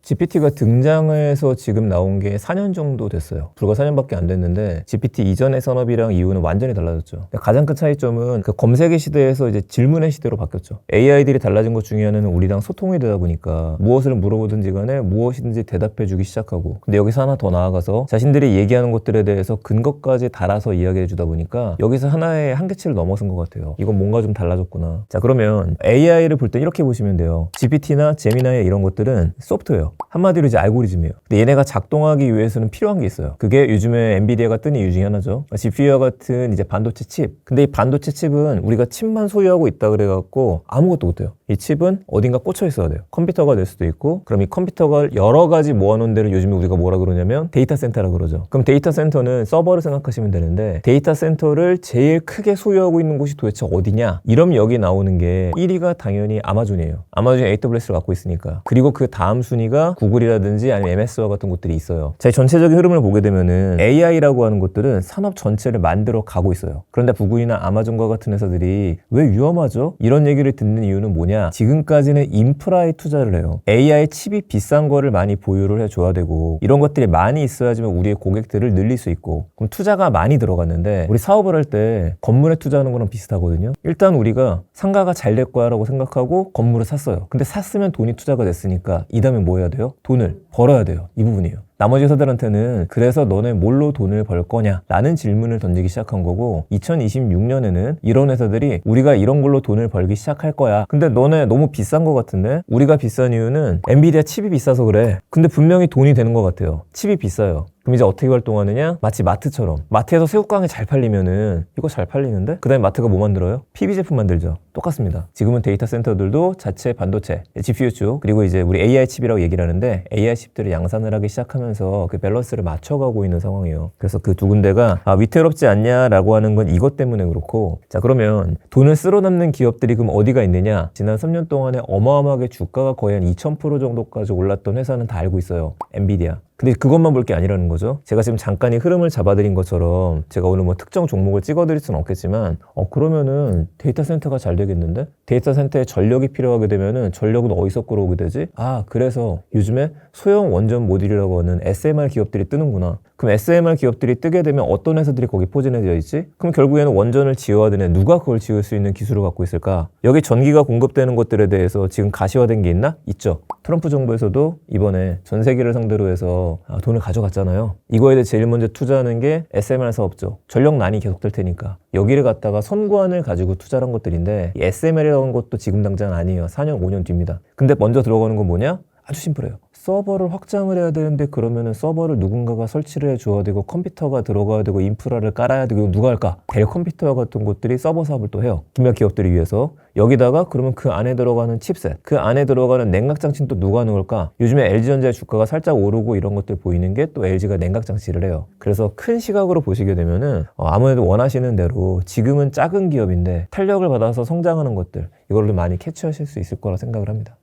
GPT가 등장해서 지금 나온 게 4년 정도 됐어요. 불과 4년밖에 안 됐는데 GPT 이전의 산업이랑 이후는 완전히 달라졌죠. 가장 큰 차이점은 그 검색의 시대에서 이제 질문의 시대로 바뀌었죠. AI들이 달라진 것 중에 하나는 우리랑 소통이 되다 보니까 무엇을 물어보든지 간에 무엇이든지 대답해주기 시작하고, 근데 여기서 하나 더 나아가서 자신들이 얘기하는 것들에 대해서 근거까지 달아서 이야기해주다 보니까 여기서 하나의 한계치를 넘어선 것 같아요. 이건 뭔가 좀 달라졌구나. 자, 그러면 AI를 볼 때 이렇게 보시면 돼요. GPT나 제미나이 이런 것들은 소프트웨어, 한마디로 이제 알고리즘이에요. 근데 얘네가 작동하기 위해서는 필요한 게 있어요. 그게 요즘에 엔비디아가 뜬 이유 중에 하나죠. GPU와 같은 이제 반도체 칩. 근데 이 반도체 칩은 우리가 칩만 소유하고 있다 그래갖고 아무것도 못해요. 이 칩은 어딘가 꽂혀 있어야 돼요. 컴퓨터가 될 수도 있고, 그럼 이 컴퓨터가 여러 가지 모아놓은 데를 요즘에 우리가 뭐라 그러냐면 데이터 센터라 그러죠. 그럼 데이터 센터는 서버를 생각하시면 되는데, 데이터 센터를 제일 크게 소유하고 있는 곳이 도대체 어디냐? 이러면 여기 나오는 게 1위가 당연히 아마존이에요. 아마존이 AWS를 갖고 있으니까. 그리고 그 다음 순위가 구글이라든지 아니면 MS와 같은 곳들이 있어요. 자, 전체적인 흐름을 보게 되면은 AI라고 하는 것들은 산업 전체를 만들어 가고 있어요. 그런데 구글이나 아마존과 같은 회사들이 왜 위험하죠? 이런 얘기를 듣는 이유는 뭐냐? 지금까지는 인프라에 투자를 해요. AI 칩이 비싼 거를 많이 보유를 해줘야 되고, 이런 것들이 많이 있어야지만 우리의 고객들을 늘릴 수 있고, 그럼 투자가 많이 들어갔는데, 우리 사업을 할 때 건물에 투자하는 거랑 비슷하거든요. 일단 우리가 상가가 잘 될 거야 라고 생각하고 건물을 샀어요. 근데 샀으면 돈이 투자가 됐으니까 이 다음에 뭐 해야 돼요? 돈을 벌어야 돼요. 이 부분이에요. 나머지 회사들한테는 그래서 너네 뭘로 돈을 벌 거냐? 라는 질문을 던지기 시작한 거고, 2026년에는 이런 회사들이 우리가 이런 걸로 돈을 벌기 시작할 거야. 근데 너네 너무 비싼 거 같은데? 우리가 비싼 이유는 엔비디아 칩이 비싸서 그래. 근데 분명히 돈이 되는 것 같아요. 칩이 비싸요. 그럼 이제 어떻게 활동하느냐? 마치 마트처럼. 마트에서 새우깡이 잘 팔리면은 이거 잘 팔리는데? 그 다음에 마트가 뭐 만들어요? PB 제품 만들죠. 똑같습니다. 지금은 데이터 센터들도 자체 반도체, GPU 쪽, 그리고 이제 우리 AI 칩이라고 얘기를 하는데, AI 칩들을 양산을 하기 시작하면서 그 밸런스를 맞춰가고 있는 상황이에요. 그래서 그 두 군데가 위태롭지 않냐라고 하는 건 이것 때문에 그렇고, 자, 그러면 돈을 쓸어 남는 기업들이 그럼 어디가 있느냐? 지난 3년 동안에 어마어마하게 주가가 거의 한 2000% 정도까지 올랐던 회사는 다 알고 있어요. 엔비디아. 근데 그것만 볼 게 아니라는 거죠. 제가 지금 잠깐 이 흐름을 잡아드린 것처럼 제가 오늘 뭐 특정 종목을 찍어드릴 수는 없겠지만, 그러면은 데이터 센터가 잘 되겠는데? 데이터 센터에 전력이 필요하게 되면은 전력은 어디서 끌어오게 되지? 그래서 요즘에 소형 원전 모듈이라고 하는 SMR 기업들이 뜨는구나. 그럼 SMR 기업들이 뜨게 되면 어떤 회사들이 거기 포진해져 있지? 그럼 결국에는 원전을 지어야 되네. 누가 그걸 지을 수 있는 기술을 갖고 있을까? 여기 전기가 공급되는 것들에 대해서 지금 가시화된 게 있나? 있죠. 트럼프 정부에서도 이번에 전 세계를 상대로 해서 돈을 가져갔잖아요. 이거에 대해 제일 먼저 투자하는 게 SMR 사업죠. 전력난이 계속될 테니까 여기를 갖다가 선구안을 가지고 투자를 한 것들인데, 이 SMR이라는 것도 지금 당장 아니에요. 4년 5년 뒤입니다. 근데 먼저 들어가는 건 뭐냐? 아주 심플해요. 서버를 확장을 해야 되는데, 그러면은 서버를 누군가가 설치를 해줘야 되고, 컴퓨터가 들어가야 되고, 인프라를 깔아야 되고, 누가 할까? 델 컴퓨터와 같은 곳들이 서버 사업을 또 해요. 기업 기업들을 위해서. 여기다가 그러면 그 안에 들어가는 칩셋, 그 안에 들어가는 냉각장치는 또 누가 하는 걸까? 요즘에 LG전자의 주가가 살짝 오르고 이런 것들 보이는 게 또 LG가 냉각장치를 해요. 그래서 큰 시각으로 보시게 되면은 아무래도 원하시는 대로 지금은 작은 기업인데 탄력을 받아서 성장하는 것들, 이걸로 많이 캐치하실 수 있을 거라 생각을 합니다.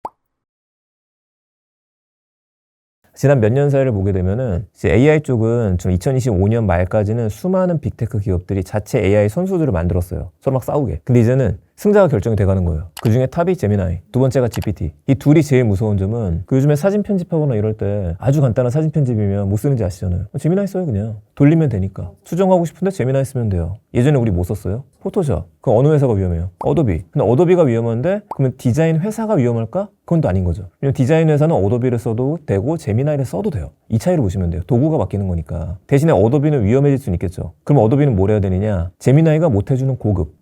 지난 몇 년 사이를 보게 되면은 이제 AI 쪽은 좀 2025년 말까지는 수많은 빅테크 기업들이 자체 AI 선수들을 만들었어요. 서로 막 싸우게. 근데 이제는 승자가 결정이 돼가는 거예요. 그 중에 탑이 제미나이, 두 번째가 GPT. 이 둘이 제일 무서운 점은 그 요즘에 사진 편집하거나 이럴 때 아주 간단한 사진 편집이면 뭐 쓰는지 아시잖아요. 제미나이 써요. 그냥 돌리면 되니까. 수정하고 싶은데 제미나이 쓰면 돼요. 예전에 우리 뭐 썼어요? 포토샵. 그럼 어느 회사가 위험해요? 어도비. 근데 어도비가 위험한데 그러면 디자인 회사가 위험할까? 그건 또 아닌 거죠. 왜냐면 디자인 회사는 어도비를 써도 되고 제미나이를 써도 돼요. 이 차이를 보시면 돼요. 도구가 바뀌는 거니까. 대신에 어도비는 위험해질 수는 있겠죠. 그럼 어도비는 뭘 해야 되느냐? 제미나이가 못해주는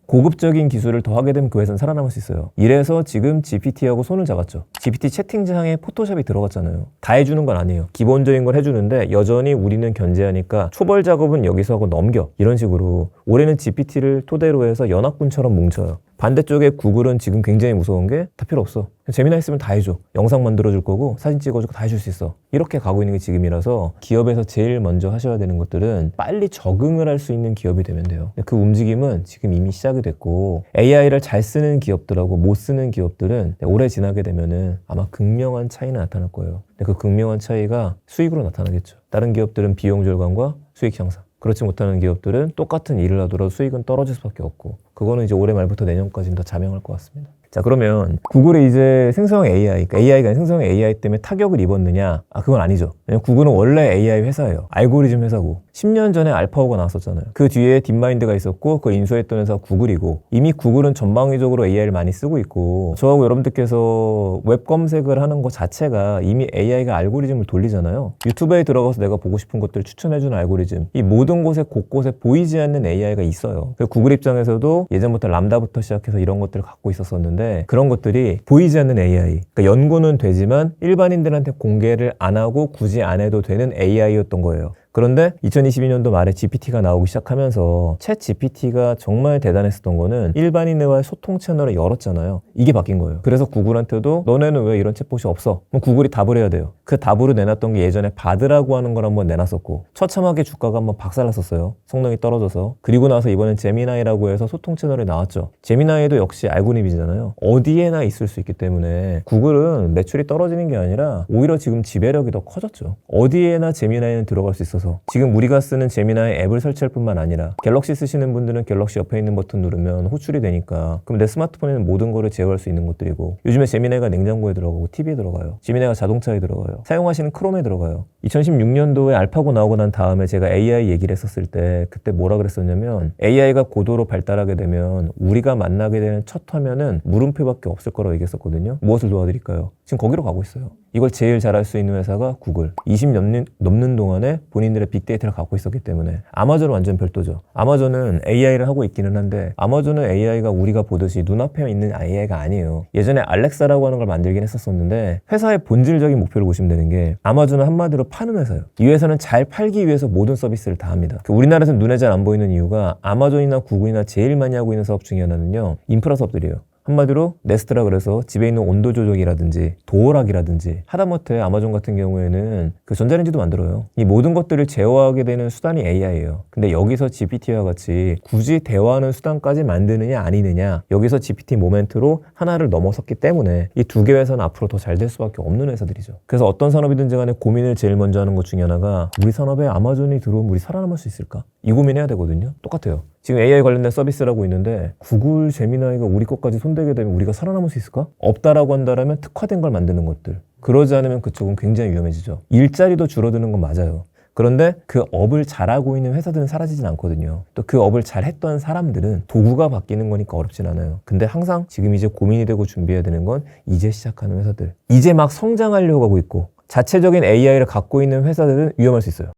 고급적인 기술을 더 하게 되면 그 회사는 살아남을 수 있어요. 이래서 지금 GPT하고 손을 잡았죠. GPT 채팅창에 포토샵이 들어갔잖아요. 다 해주는 건 아니에요. 기본적인 걸 해주는데 여전히 우리는 견제하니까 초벌 작업은 여기서 하고 넘겨. 이런 식으로 올해는 GPT를 토대로 해서 연합군처럼 뭉쳐요. 반대쪽에 구글은 지금 굉장히 무서운 게 다 필요 없어. 재미나 있으면 다 해줘. 영상 만들어줄 거고 사진 찍어주고 다 해줄 수 있어. 이렇게 가고 있는 게 지금이라서 기업에서 제일 먼저 하셔야 되는 것들은 빨리 적응을 할 수 있는 기업이 되면 돼요. 그 움직임은 지금 이미 시작이 됐고, AI를 잘 쓰는 기업들하고 못 쓰는 기업들은 오래 지나게 되면은 아마 극명한 차이는 나타날 거예요. 근데 그 극명한 차이가 수익으로 나타나겠죠. 다른 기업들은 비용 절감과 수익 향상. 그렇지 못하는 기업들은 똑같은 일을 하더라도 수익은 떨어질 수밖에 없고, 그거는 이제 올해 말부터 내년까지는 더 자명할 것 같습니다. 자, 그러면 구글이 이제 생성형 AI, 그러니까 AI가 아니라 생성형 AI 때문에 타격을 입었느냐? 그건 아니죠. 왜냐면 구글은 원래 AI 회사예요. 알고리즘 회사고. 10년 전에 알파고가 나왔었잖아요. 그 뒤에 딥마인드가 있었고 그걸 인수했던 회사가 구글이고, 이미 구글은 전방위적으로 AI를 많이 쓰고 있고, 저하고 여러분들께서 웹 검색을 하는 것 자체가 이미 AI가 알고리즘을 돌리잖아요. 유튜브에 들어가서 내가 보고 싶은 것들을 추천해주는 알고리즘, 이 모든 곳에 곳곳에 보이지 않는 AI가 있어요. 구글 입장에서도 예전부터 람다부터 시작해서 이런 것들을 갖고 있었었는데, 그런 것들이 보이지 않는 AI, 그러니까 연구는 되지만 일반인들한테 공개를 안 하고 굳이 안 해도 되는 AI였던 거예요. 그런데 2022년도 말에 GPT가 나오기 시작하면서 챗 GPT가 정말 대단했었던 거는 일반인과의 소통 채널을 열었잖아요. 이게 바뀐 거예요. 그래서 구글한테도 너네는 왜 이런 챗봇이 없어? 그럼 구글이 답을 해야 돼요. 그 답으로 내놨던 게 예전에 바드라고 하는 걸 한번 내놨었고, 처참하게 주가가 한번 박살났었어요. 성능이 떨어져서. 그리고 나서 이번엔 제미나이라고 해서 소통 채널이 나왔죠. 제미나이도 역시 알고리즘이잖아요. 어디에나 있을 수 있기 때문에 구글은 매출이 떨어지는 게 아니라 오히려 지금 지배력이 더 커졌죠. 어디에나 제미나이는 들어갈 수 있어서, 지금 우리가 쓰는 제미나이 앱을 설치할 뿐만 아니라 갤럭시 쓰시는 분들은 갤럭시 옆에 있는 버튼 누르면 호출이 되니까, 그럼 내 스마트폰에 있는 모든 거를 제어할 수 있는 것들이고, 요즘에 제미나이가 냉장고에 들어가고 TV에 들어가요. 제미나이가 자동차에 들어가요. 사용하시는 크롬에 들어가요. 2016년도에 알파고 나오고 난 다음에 제가 AI 얘기를 했었을 때 그때 뭐라 그랬었냐면, AI가 고도로 발달하게 되면 우리가 만나게 되는 첫 화면은 물음표밖에 없을 거라고 얘기했었거든요. 무엇을 도와드릴까요? 지금 거기로 가고 있어요. 이걸 제일 잘할 수 있는 회사가 구글. 20년 넘는 동안에 본인들의 빅데이터를 갖고 있었기 때문에. 아마존은 완전 별도죠. 아마존은 AI를 하고 있기는 한데, 아마존은 AI가 우리가 보듯이 눈앞에 있는 AI가 아니에요. 예전에 알렉사라고 하는 걸 만들긴 했었었는데, 회사의 본질적인 목표를 보시면 되는 게, 아마존은 한마디로 파는 회사예요. 이 회사는 잘 팔기 위해서 모든 서비스를 다 합니다. 우리나라에서는 눈에 잘 안 보이는 이유가, 아마존이나 구글이나 제일 많이 하고 있는 사업 중에 하나는요, 인프라 사업들이에요. 한마디로 네스트라 그래서 집에 있는 온도 조절이라든지 도어락이라든지, 하다못해 아마존 같은 경우에는 그 전자레인지도 만들어요. 이 모든 것들을 제어하게 되는 수단이 AI예요. 근데 여기서 GPT와 같이 굳이 대화하는 수단까지 만드느냐 아니느냐, 여기서 GPT 모멘트로 하나를 넘어섰기 때문에 이 두 개 회사는 앞으로 더 잘 될 수밖에 없는 회사들이죠. 그래서 어떤 산업이든지 간에 고민을 제일 먼저 하는 것 중에 하나가, 우리 산업에 아마존이 들어오면 우리 살아남을 수 있을까? 이 고민해야 되거든요. 똑같아요. 지금 AI 관련된 서비스라고 있는데, 구글, 제미나이가 우리 것까지 손대게 되면 우리가 살아남을 수 있을까? 없다라고 한다면 특화된 걸 만드는 것들. 그러지 않으면 그쪽은 굉장히 위험해지죠. 일자리도 줄어드는 건 맞아요. 그런데 그 업을 잘하고 있는 회사들은 사라지진 않거든요. 또 그 업을 잘했던 사람들은 도구가 바뀌는 거니까 어렵진 않아요. 근데 항상 지금 이제 고민이 되고 준비해야 되는 건 이제 시작하는 회사들. 이제 막 성장하려고 하고 있고 자체적인 AI를 갖고 있는 회사들은 위험할 수 있어요.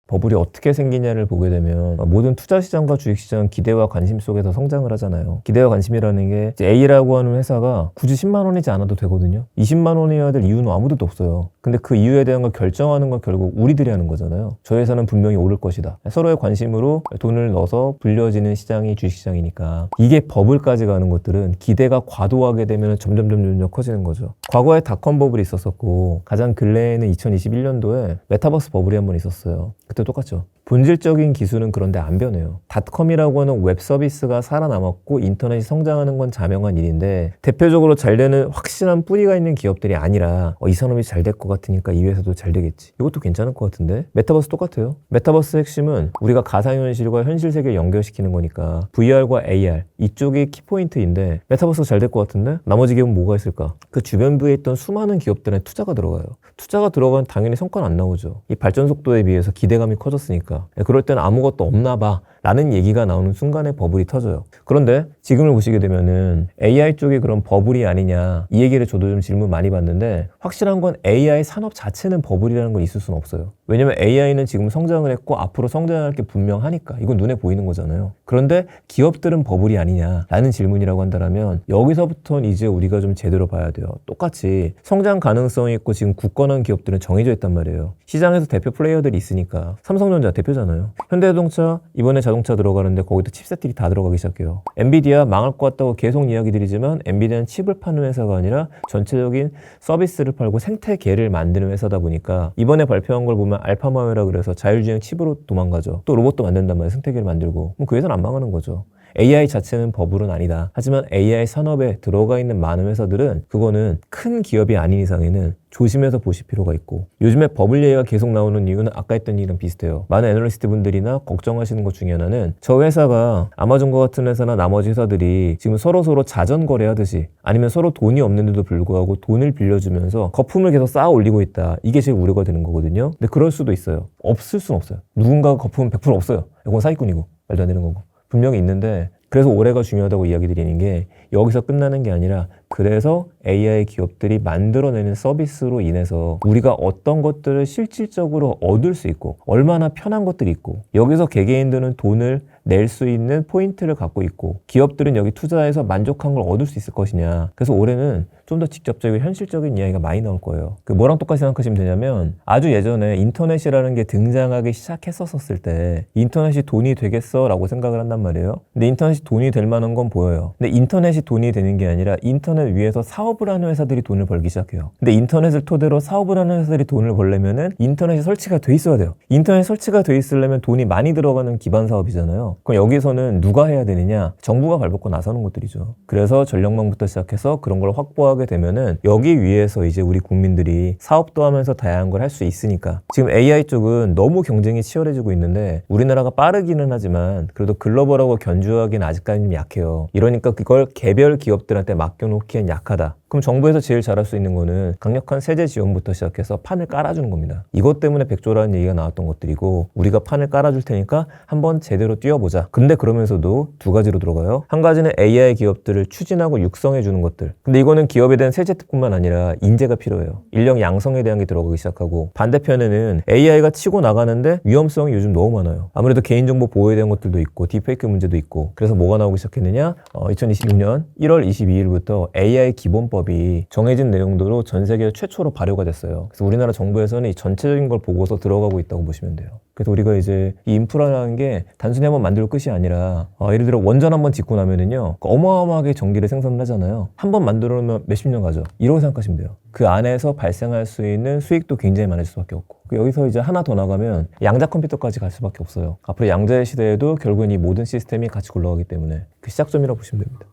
버블이 어떻게 생기냐를 보게 되면, 모든 투자시장과 주식시장은 기대와 관심 속에서 성장을 하잖아요. 기대와 관심이라는 게, A라고 하는 회사가 굳이 10만 원이지 않아도 되거든요. 20만 원이어야 될 이유는 아무도 없어요. 근데 그 이유에 대한 걸 결정하는 건 결국 우리들이 하는 거잖아요. 저 회사는 분명히 오를 것이다. 서로의 관심으로 돈을 넣어서 불려지는 시장이 주식시장이니까. 이게 버블까지 가는 것들은 기대가 과도하게 되면 점점 커지는 거죠. 과거에 닷컴 버블이 있었었고, 가장 근래에는 2021년도에 메타버스 버블이 한번 있었어요. 그때 똑같죠. 본질적인 기술은 그런데 안 변해요. 닷컴이라고 하는 웹 서비스가 살아남았고 인터넷이 성장하는 건 자명한 일인데, 대표적으로 잘 되는 확실한 뿌리가 있는 기업들이 아니라 이 산업이 잘 될 것 같으니까 이 회사도 잘 되겠지, 이것도 괜찮을 것 같은데. 메타버스 똑같아요. 메타버스 핵심은 우리가 가상현실과 현실 세계를 연결시키는 거니까 VR과 AR 이쪽이 키포인트인데, 메타버스가 잘 될 것 같은데 나머지 기업은 뭐가 있을까? 그 주변부에 있던 수많은 기업들은 투자가 들어가요. 투자가 들어가면 당연히 성과는 안 나오죠. 이 발전 속도에 비해서 기대감이 커졌으니까. 그럴 때는 아무것도 없나 봐 라는 얘기가 나오는 순간에 버블이 터져요. 그런데 지금을 보시게 되면은 AI 쪽이 그런 버블이 아니냐, 이 얘기를 저도 좀 질문 많이 받는데, 확실한 건 AI 산업 자체는 버블이라는 건 있을 수는 없어요. 왜냐면 AI는 지금 성장을 했고 앞으로 성장할 게 분명하니까. 이건 눈에 보이는 거잖아요. 그런데 기업들은 버블이 아니냐라는 질문이라고 한다면, 여기서부터는 이제 우리가 좀 제대로 봐야 돼요. 똑같이 성장 가능성이 있고 지금 굳건한 기업들은 정해져 있단 말이에요. 시장에서 대표 플레이어들이 있으니까. 삼성전자 대표잖아요. 현대자동차 이번에 자동차 들어가는데 거기도 칩셋들이 다 들어가기 시작해요. 엔비디아 망할 것 같다고 계속 이야기 드리지만, 엔비디아는 칩을 파는 회사가 아니라 전체적인 서비스를 팔고 생태계를 만드는 회사다 보니까, 이번에 발표한 걸 보면 알파마웨라 그래서 자율주행 칩으로 도망가죠. 또 로봇도 만든단 말이에요. 생태계를 만들고. 그 회사는 안 망하는 거죠. AI 자체는 버블은 아니다. 하지만 AI 산업에 들어가 있는 많은 회사들은 그거는 큰 기업이 아닌 이상에는 조심해서 보실 필요가 있고, 요즘에 버블 얘기가 계속 나오는 이유는 아까 했던 얘기랑 비슷해요. 많은 애널리스트 분들이나 걱정하시는 것 중에 하나는 저 회사가 아마존과 같은 회사나 나머지 회사들이 지금 서로 자전 거래하듯이, 아니면 서로 돈이 없는데도 불구하고 돈을 빌려주면서 거품을 계속 쌓아 올리고 있다. 이게 제일 우려가 되는 거거든요. 근데 그럴 수도 있어요. 없을 수는 없어요. 누군가가 거품은 100% 없어요. 이건 사기꾼이고 말도 안 되는 거고. 분명히 있는데, 그래서 올해가 중요하다고 이야기 드리는 게 여기서 끝나는 게 아니라, 그래서 AI 기업들이 만들어내는 서비스로 인해서 우리가 어떤 것들을 실질적으로 얻을 수 있고 얼마나 편한 것들이 있고, 여기서 개개인들은 돈을 낼 수 있는 포인트를 갖고 있고 기업들은 여기 투자해서 만족한 걸 얻을 수 있을 것이냐. 그래서 올해는 좀 더 직접적이고 현실적인 이야기가 많이 나올 거예요. 그 뭐랑 똑같이 생각하시면 되냐면, 아주 예전에 인터넷이라는 게 등장하기 시작했었을 때 인터넷이 돈이 되겠어? 라고 생각을 한단 말이에요. 근데 인터넷이 돈이 될 만한 건 보여요. 근데 인터넷이 돈이 되는 게 아니라 인터넷 위에서 사업을 하는 회사들이 돈을 벌기 시작해요. 근데 인터넷을 토대로 사업을 하는 회사들이 돈을 벌려면은 인터넷이 설치가 돼 있어야 돼요. 인터넷 설치가 돼 있으려면 돈이 많이 들어가는 기반 사업이잖아요. 그럼 여기서는 누가 해야 되느냐? 정부가 발벗고 나서는 것들이죠. 그래서 전력망부터 시작해서 그런 걸 확보하게 되면은 여기 위에서 이제 우리 국민들이 사업도 하면서 다양한 걸 할 수 있으니까. 지금 AI 쪽은 너무 경쟁이 치열해지고 있는데 우리나라가 빠르기는 하지만 그래도 글로벌하고 견주하기는 아직까지는 좀 약해요. 이러니까 그걸 개별 기업들한테 맡겨놓기엔 약하다. 그럼 정부에서 제일 잘할 수 있는 거는 강력한 세제 지원부터 시작해서 판을 깔아주는 겁니다. 이것 때문에 백조라는 얘기가 나왔던 것들이고, 우리가 판을 깔아줄 테니까 한번 제대로 뛰어보자. 근데 그러면서도 두 가지로 들어가요. 한 가지는 AI 기업들을 추진하고 육성해주는 것들. 근데 이거는 기업에 대한 세제뿐만 아니라 인재가 필요해요. 인력 양성에 대한 게 들어가기 시작하고, 반대편에는 AI가 치고 나가는데 위험성이 요즘 너무 많아요. 아무래도 개인정보 보호에 대한 것들도 있고 딥페이크 문제도 있고. 그래서 뭐가 나오기 시작했느냐? 2026년 1월 22일부터 AI 기본법 이 정해진 내용대로 전 세계 최초로 발효가 됐어요. 그래서 우리나라 정부에서는 이 전체적인 걸 보고서 들어가고 있다고 보시면 돼요. 그래서 우리가 이제 이 인프라라는 게 단순히 한번 만들 끝이 아니라, 예를 들어 원전 한번 짓고 나면은요, 어마어마하게 전기를 생산을 하잖아요. 한번 만들어 놓으면 몇십 년 가죠. 이러고 생각하시면 돼요. 그 안에서 발생할 수 있는 수익도 굉장히 많을 수밖에 없고, 여기서 이제 하나 더 나가면 양자 컴퓨터까지 갈 수밖에 없어요. 앞으로 양자의 시대에도 결국은 이 모든 시스템이 같이 굴러가기 때문에 그 시작점이라고 보시면 됩니다.